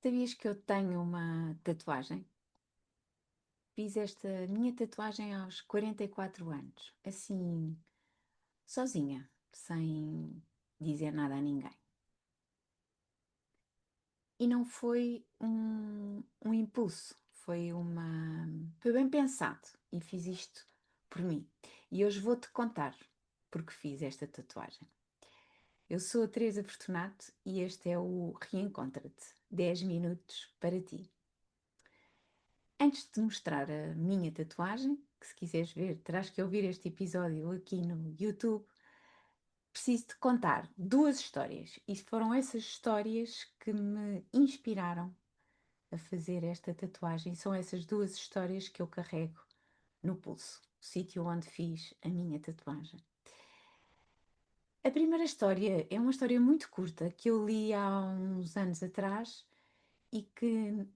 Sabias que eu tenho uma tatuagem? Fiz esta minha tatuagem aos 44 anos, assim, sozinha, sem dizer nada a ninguém. E não foi um impulso, foi bem pensado e fiz isto por mim. E hoje vou-te contar porque fiz esta tatuagem. Eu sou a Teresa Fortunato e este é o Reencontra-te, 10 minutos para ti. Antes de te mostrar a minha tatuagem, que se quiseres ver, terás que ouvir este episódio aqui no YouTube, preciso te contar duas histórias. E foram essas histórias que me inspiraram a fazer esta tatuagem. São essas duas histórias que eu carrego no pulso, o sítio onde fiz a minha tatuagem. A primeira história é uma história muito curta que eu li há uns anos atrás e que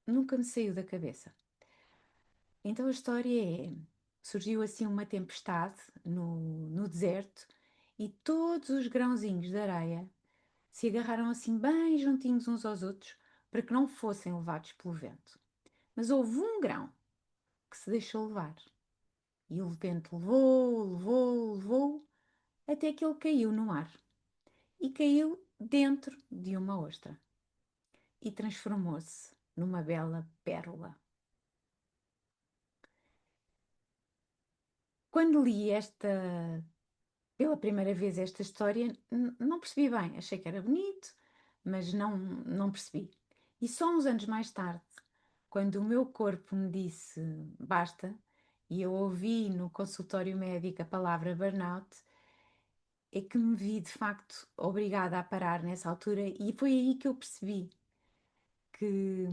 nunca me saiu da cabeça. Então a história é: surgiu assim uma tempestade no deserto e todos os grãozinhos de areia se agarraram assim bem juntinhos uns aos outros para que não fossem levados pelo vento. Mas houve um grão que se deixou levar e o vento levou, levou, levou até que ele caiu no mar e caiu dentro de uma ostra e transformou-se numa bela pérola. Quando li pela primeira vez esta história, não percebi bem. Achei que era bonito, mas não percebi. E só uns anos mais tarde, quando o meu corpo me disse basta, e eu ouvi no consultório médico a palavra burnout, é que me vi de facto obrigada a parar nessa altura, e foi aí que eu percebi que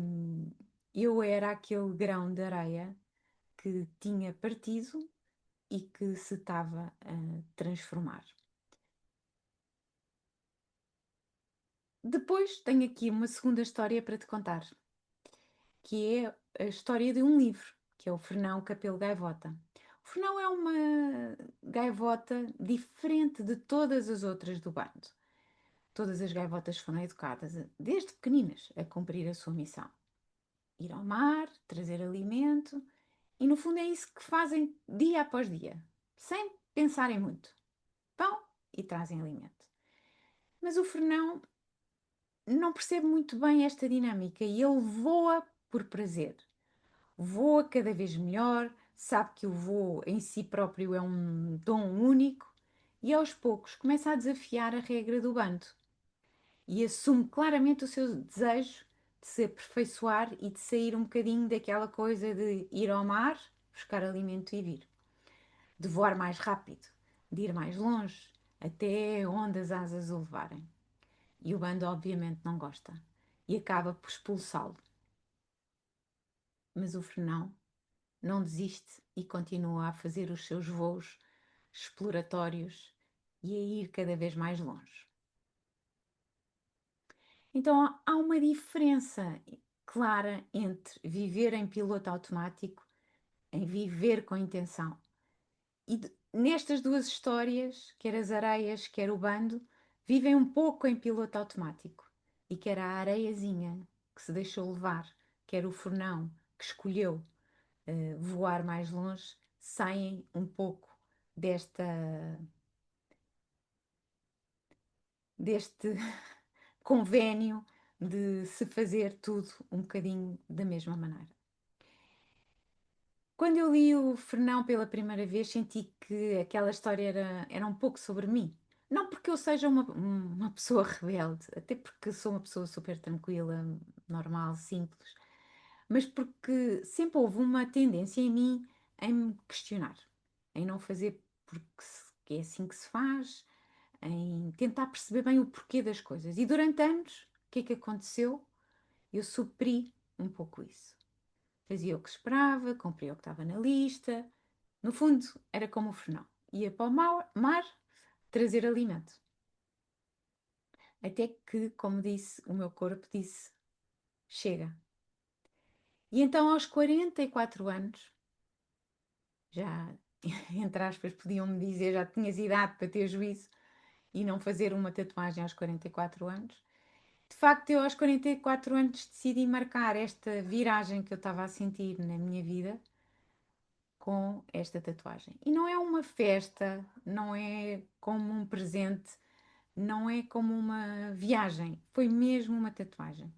eu era aquele grão de areia que tinha partido e que se estava a transformar. Depois tenho aqui uma segunda história para te contar, que é a história de um livro, que é o Fernão Capelo Gaivota. O Fernão é uma gaivota diferente de todas as outras do bando. Todas as gaivotas foram educadas, desde pequeninas, a cumprir a sua missão. Ir ao mar, trazer alimento, e no fundo é isso que fazem dia após dia, sem pensarem muito. Vão e trazem alimento. Mas o Fernão não percebe muito bem esta dinâmica e ele voa por prazer. Voa cada vez melhor, sabe que o voo em si próprio é um dom único e aos poucos começa a desafiar a regra do bando e assume claramente o seu desejo de se aperfeiçoar e de sair um bocadinho daquela coisa de ir ao mar, buscar alimento e vir, de voar mais rápido, de ir mais longe, até onde as asas o levarem. E o bando obviamente não gosta e acaba por expulsá-lo. Mas o Fernão não desiste e continua a fazer os seus voos exploratórios e a ir cada vez mais longe. Então há uma diferença clara entre viver em piloto automático, em viver com intenção. E nestas duas histórias, quer as areias, quer o bando, vivem um pouco em piloto automático. E quer a areiazinha que se deixou levar, quer o Fernão que escolheu voar mais longe, saem um pouco desta, deste convénio de se fazer tudo um bocadinho da mesma maneira. Quando eu li o Fernão pela primeira vez, senti que aquela história era um pouco sobre mim. Não porque eu seja uma pessoa rebelde, até porque sou uma pessoa super tranquila, normal, simples, mas porque sempre houve uma tendência em mim em me questionar, em não fazer que é assim que se faz, em tentar perceber bem o porquê das coisas. E durante anos, o que é que aconteceu? Eu supri um pouco isso. Fazia o que esperava, cumpria o que estava na lista. No fundo, era como o Fernão. Ia para o mar trazer alimento. Até que, como disse, o meu corpo disse: chega. E então, aos 44 anos, já, entre aspas, podiam-me dizer, já tinhas idade para ter juízo e não fazer uma tatuagem aos 44 anos, De facto, eu aos 44 anos decidi marcar esta viragem que eu estava a sentir na minha vida com esta tatuagem. E não é uma festa, não é como um presente, não é como uma viagem, foi mesmo uma tatuagem.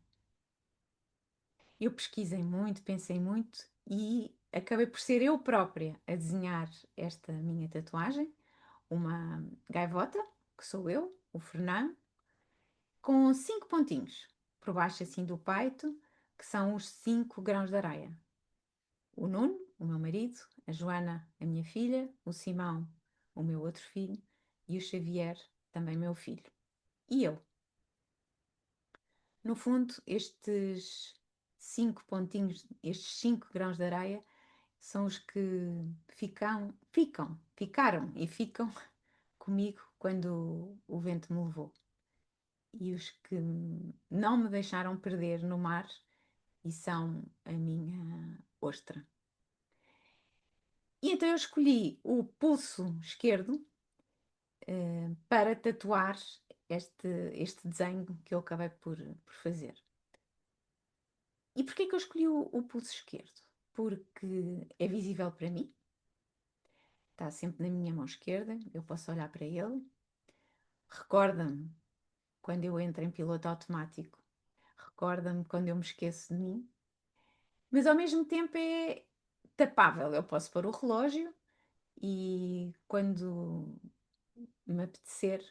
Eu pesquisei muito, pensei muito e acabei por ser eu própria a desenhar esta minha tatuagem, uma gaivota, que sou eu, o Fernando, com 5 pontinhos por baixo assim do peito, que são os 5 grãos de areia. O Nuno, o meu marido, a Joana, a minha filha, o Simão, o meu outro filho, e o Xavier, também meu filho. E eu. No fundo, estes 5 pontinhos, estes 5 grãos de areia, são os que ficaram e ficam comigo quando o vento me levou. E os que não me deixaram perder no mar e são a minha ostra. E então eu escolhi o pulso esquerdo para tatuar este desenho que eu acabei por fazer. E porquê que eu escolhi o pulso esquerdo? Porque é visível para mim, está sempre na minha mão esquerda, eu posso olhar para ele, recorda-me quando eu entro em piloto automático, recorda-me quando eu me esqueço de mim, mas ao mesmo tempo é tapável. Eu posso pôr o relógio e quando me apetecer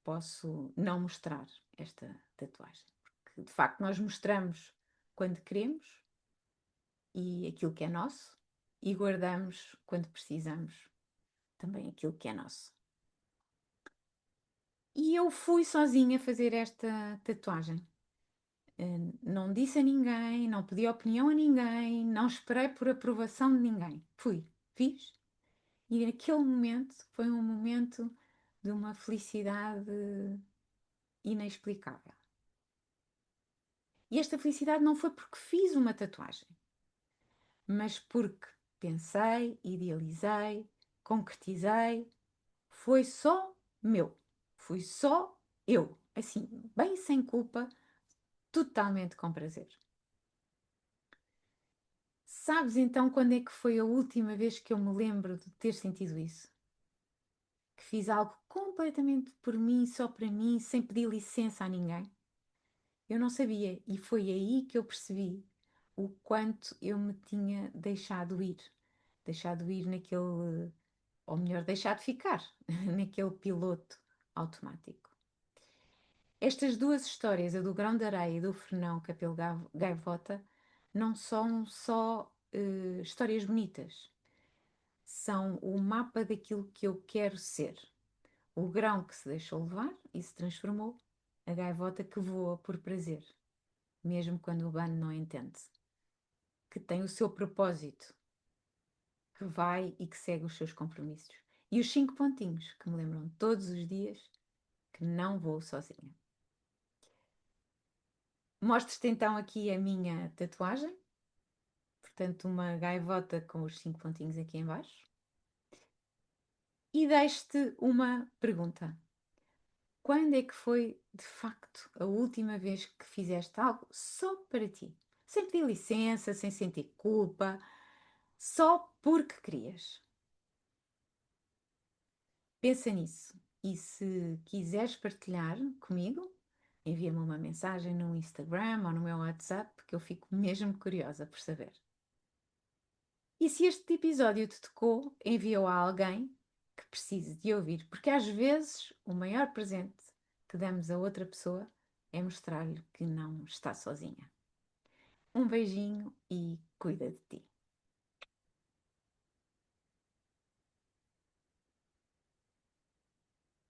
posso não mostrar esta tatuagem. Porque de facto nós mostramos quando queremos e aquilo que é nosso e guardamos quando precisamos também aquilo que é nosso. E eu fui sozinha fazer esta tatuagem. Não disse a ninguém, não pedi opinião a ninguém, não esperei por aprovação de ninguém. Fui, fiz. E naquele momento foi um momento de uma felicidade inexplicável. E esta felicidade não foi porque fiz uma tatuagem, mas porque pensei, idealizei, concretizei. Foi só meu. Fui só eu. Assim, bem sem culpa, totalmente com prazer. Sabes então quando é que foi a última vez que eu me lembro de ter sentido isso? Que fiz algo completamente por mim, só para mim, sem pedir licença a ninguém? Eu não sabia e foi aí que eu percebi o quanto eu me tinha deixado ir naquele, ou melhor, deixado ficar naquele piloto automático. Estas duas histórias, a do Grão de Areia e do Fernão Capelo Gaivota, não são só histórias bonitas, são o mapa daquilo que eu quero ser. O grão que se deixou levar e se transformou, a gaivota que voa por prazer, mesmo quando o bando não entende, que tem o seu propósito, que vai e que segue os seus compromissos. E os 5 pontinhos que me lembram todos os dias que não vou sozinha. Mostro-te então aqui a minha tatuagem, portanto, uma gaivota com os 5 pontinhos aqui em baixo. E deixo-te uma pergunta. Quando é que foi, de facto, a última vez que fizeste algo só para ti? Sem pedir licença, sem sentir culpa, só porque querias. Pensa nisso. E se quiseres partilhar comigo, envia-me uma mensagem no Instagram ou no meu WhatsApp, porque eu fico mesmo curiosa por saber. E se este episódio te tocou, envia-o a alguém que precise de ouvir, porque às vezes o maior presente que damos a outra pessoa é mostrar-lhe que não está sozinha. Um beijinho e cuida de ti.